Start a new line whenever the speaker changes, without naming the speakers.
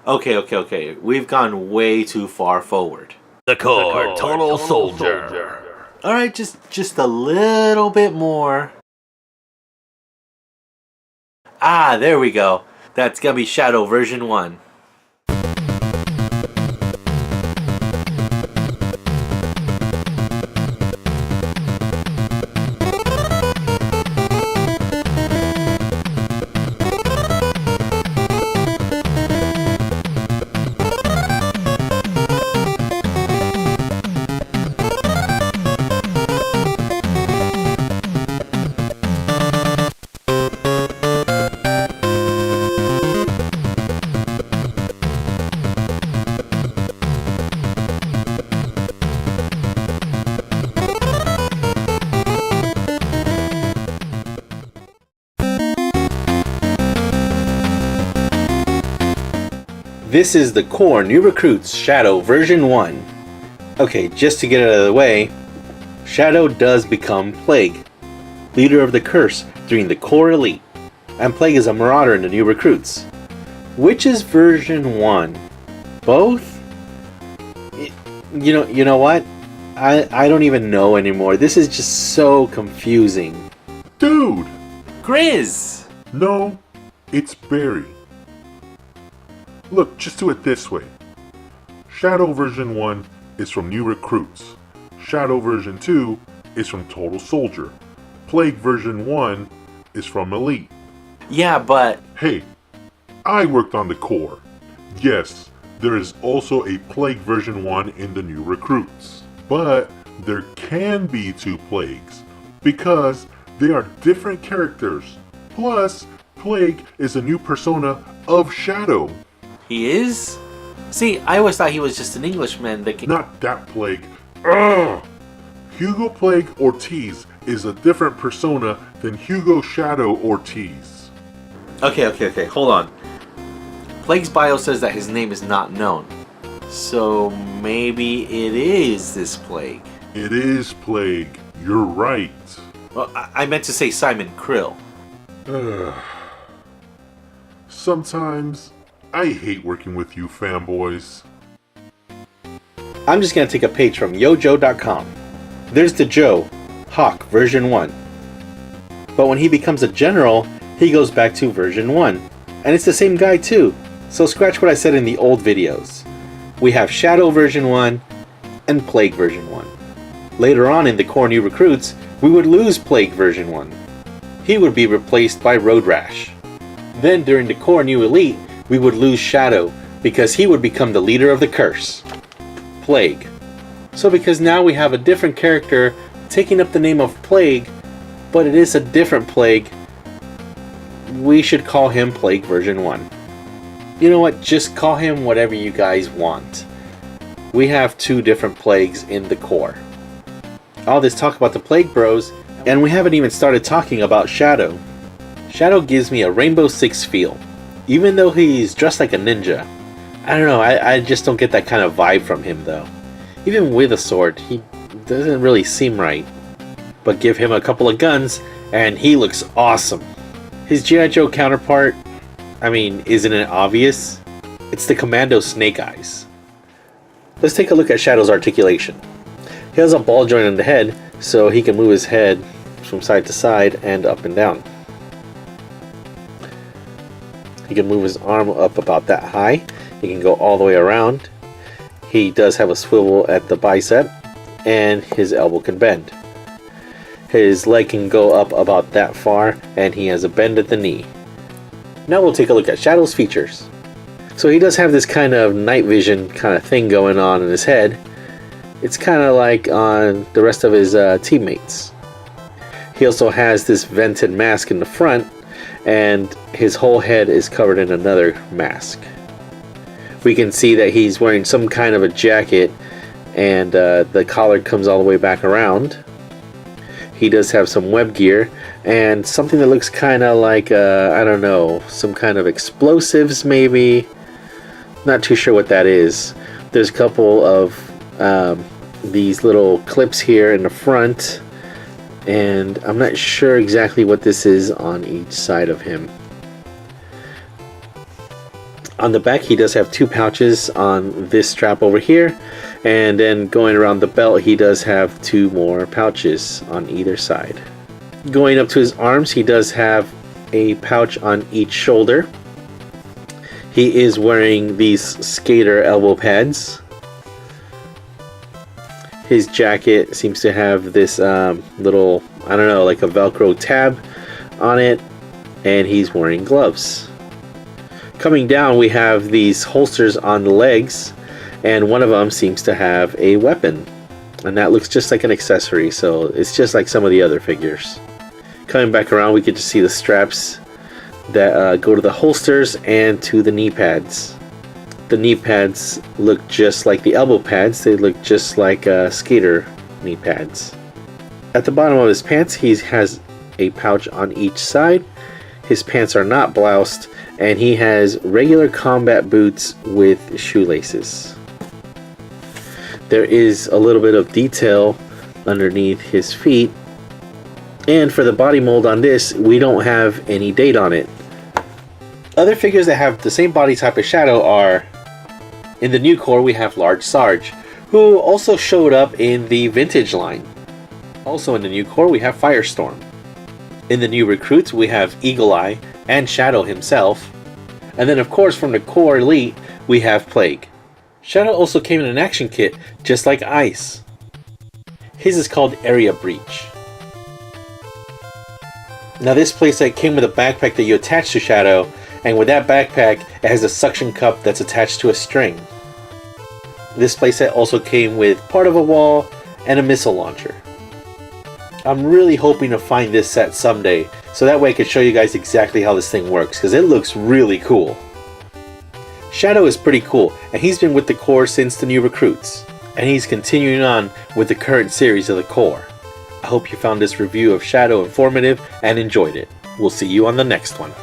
Okay. We've gone way too far forward.
The core, total soldier.
Alright, just a little bit more. Ah, there we go. That's gonna be Shadow version 1. This is the core New Recruits Shadow version 1. Okay, just to get it out of the way, Shadow does become Plague, leader of the curse during the core elite, and Plague is a marauder in the New Recruits. Which is version 1? Both? You know what? I don't even know anymore. This is just so confusing.
Dude!
Grizz!
No, it's Barry. Look, just do it this way. Shadow version 1 is from New Recruits. Shadow version 2 is from Total Soldier. Plague version 1 is from Elite.
Yeah, but...
Hey, I worked on the core. Yes, there is also a Plague version 1 in the New Recruits. But there can be 2 Plagues, because they are different characters. Plus, Plague is a new persona of Shadow.
He is? See, I always thought he was just an Englishman that can...
Not that Plague. Ugh! Hugo Plague Ortiz is a different persona than Hugo Shadow Ortiz.
Okay, hold on. Plague's bio says that his name is not known. So maybe it is this Plague.
It is Plague. You're right.
Well, I meant to say Simon Krill.
Ugh. Sometimes I hate working with you fanboys.
I'm just going to take a page from yojo.com. There's the Joe, Hawk version 1. But when he becomes a general, he goes back to version 1. And it's the same guy too. So scratch what I said in the old videos. We have Shadow version 1 and Plague version 1. Later on in the core New Recruits, we would lose Plague version 1. He would be replaced by Road Rash. Then during the core New Elite, we would lose Shadow because he would become the leader of the curse, Plague. So because now we have a different character taking up the name of Plague, but it is a different Plague, we should call him Plague version 1. You know what, just call him whatever you guys want. We have 2 different Plagues in the core. All this talk about the Plague Bros, and we haven't even started talking about Shadow. Shadow gives me a Rainbow Six feel. Even though he's dressed like a ninja. I don't know, I just don't get that kind of vibe from him though. Even with a sword, he doesn't really seem right. But give him a couple of guns, and he looks awesome. His G.I. Joe counterpart, I mean, isn't it obvious? It's the Commando Snake Eyes. Let's take a look at Shadow's articulation. He has a ball joint on the head, so he can move his head from side to side and up and down. He can move his arm up about that high. He can go all the way around. He does have a swivel at the bicep, and his elbow can bend. His leg can go up about that far, and he has a bend at the knee. Now we'll take a look at Shadow's features. So he does have this kind of night vision kind of thing going on in his head. It's kind of like on the rest of his teammates. He also has this vented mask in the front, and his whole head is covered in another mask. We can see that he's wearing some kind of a jacket, and the collar comes all the way back around. He does have some web gear and something that looks kind of like I don't know, some kind of explosives maybe. Not too sure what that is. There's a couple of these little clips here in the front, and I'm not sure exactly what this is on each side of him. On the back, he does have 2 pouches on this strap over here, and then going around the belt, he does have 2 more pouches on either side. Going up to his arms, he does have a pouch on each shoulder. He is wearing these skater elbow pads. His jacket seems to have this little, I don't know, like a Velcro tab on it, and he's wearing gloves. Coming down, we have these holsters on the legs, and one of them seems to have a weapon, and that looks just like an accessory, so it's just like some of the other figures. Coming back around, we get to see the straps that go to the holsters and to the knee pads. The knee pads look just like the elbow pads. They look just like skater knee pads. At the bottom of his pants, he has a pouch on each side. His pants are not bloused, and he has regular combat boots with shoelaces. There is a little bit of detail underneath his feet, and for the body mold on this, we don't have any date on it. Other figures that have the same body type as Shadow are, in the new core we have Large Sarge, who also showed up in the vintage line. Also in the new core we have Firestorm. In the new recruits we have Eagle Eye and Shadow himself. And then of course from the core elite we have Plague. Shadow also came in an action kit just like Ice. His is called Area Breach. Now this playset came with a backpack that you attach to Shadow, and with that backpack it has a suction cup that's attached to a string. This playset also came with part of a wall and a missile launcher. I'm really hoping to find this set someday, so that way I can show you guys exactly how this thing works, because it looks really cool. Shadow is pretty cool, and he's been with the core since the new recruits, and he's continuing on with the current series of the core. I hope you found this review of Shadow informative and enjoyed it. We'll see you on the next one.